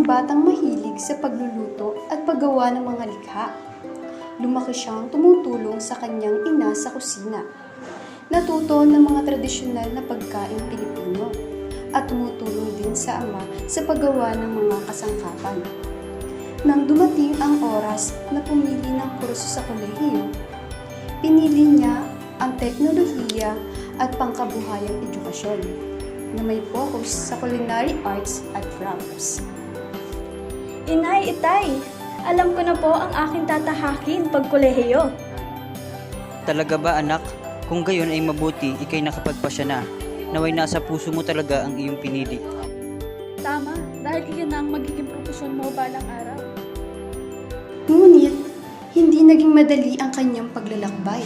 isang batang mahilig sa pagluluto at paggawa ng mga likha. Lumaki siyang tumutulong sa kanyang ina sa kusina. Natuto ng mga tradisyonal na pagkain Pilipino at tumutulong din sa ama sa paggawa ng mga kasangkapan. Nang dumating ang oras na pumili ng kurso sa kolehiyo, pinili niya ang teknolohiya at pangkabuhayang edukasyon na may focus sa culinary arts at crafts. Inay, itay, alam ko na po ang aking tatahakin pag kolehiyo. Talaga ba anak? Kung gayon ay mabuti, ikay nakapagpasya na. Naway nasa puso mo talaga ang iyong pinili. Tama, dahil iyan na ang magiging propesyon mo balang araw. Ngunit, hindi naging madali ang kanyang paglalakbay.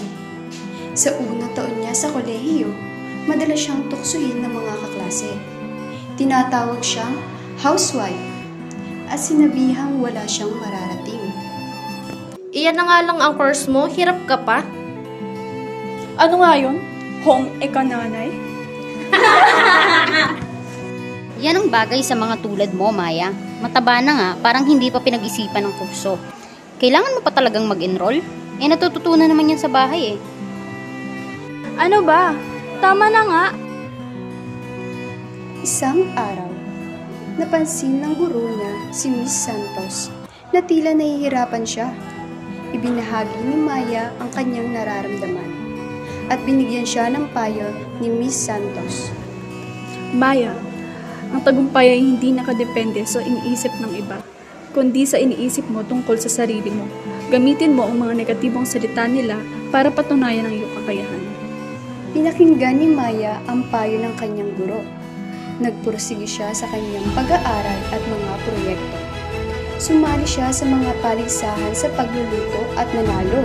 Sa unang taon niya sa kolehiyo, madalas siyang tuksuhin ng mga kaklase. Tinatawag siyang housewife at sinabihang wala siyang mararating. Iyan na nga lang ang course mo, hirap ka pa. Ano nga yun? Home economy? Yan ang bagay sa mga tulad mo, Maya. Mataba na nga, parang hindi pa pinag-isipan ng kurso. Kailangan mo pa talagang mag-enroll? Natututunan naman yan sa bahay eh. Ano ba? Tama na nga. Isang araw, napansin ng guro niya si Miss Santos na tila nahihirapan siya. Ibinahagi ni Maya ang kanyang nararamdaman at binigyan siya ng payo ni Miss Santos. Maya, ang tagumpay ay hindi nakadepende sa iniisip ng iba, kundi sa iniisip mo tungkol sa sarili mo. Gamitin mo ang mga negatibong salita nila para patunayan ang iyong kakayahan. Pinakinggan ni Maya ang payo ng kanyang guro. Nagpursige siya sa kanyang pag-aaral at mga proyekto. Sumali siya sa mga paligsahan sa pagluluto at nanalo.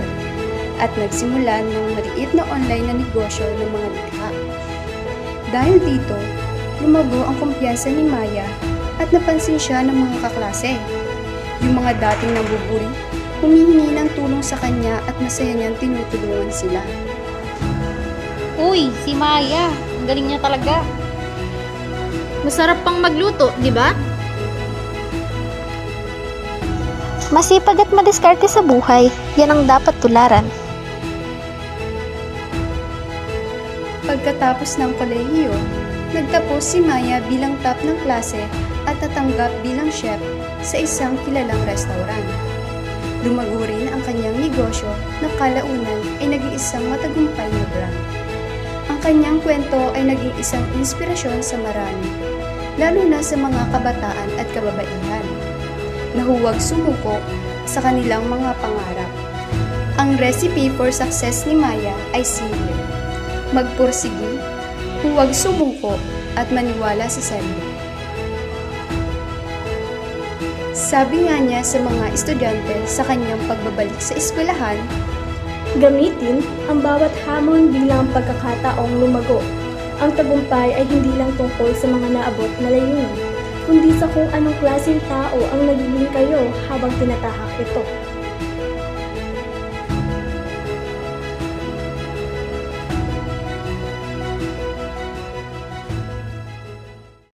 At nagsimula ng maliit na online na negosyo ng mga likha. Dahil dito, lumago ang kumpiyansa ni Maya at napansin siya ng mga kaklase. Yung mga dating nabuburi, humihingi ng tulong sa kanya at masaya niyang tinutulungan sila. Uy, si Maya. Ang galing niya talaga. Masarap pang magluto, di ba? Masipag at madiskarte sa buhay, yan ang dapat tularan. Pagkatapos ng kolehiyo, nagtapos si Maya bilang top ng klase at natanggap bilang chef sa isang kilalang restaurant. Lumago rin ang kanyang negosyo na kalaunan ay naging isang matagumpay na brand. Ang kanyang kwento ay naging isang inspirasyon sa marami, lalo na sa mga kabataan at kababaihan, na huwag sumuko sa kanilang mga pangarap. Ang recipe for success ni Maya ay simple. Magpursige, huwag sumuko at maniwala sa sarili. Sabi nga niya sa mga estudyante sa kanyang pagbabalik sa eskwelahan, Gamitin ang bawat hamon bilang pagkakataong lumago. Ang tagumpay ay hindi lang tungkol sa mga naabot na layunin, kundi sa kung anong klaseng tao ang nagiging kayo habang tinatahak ito.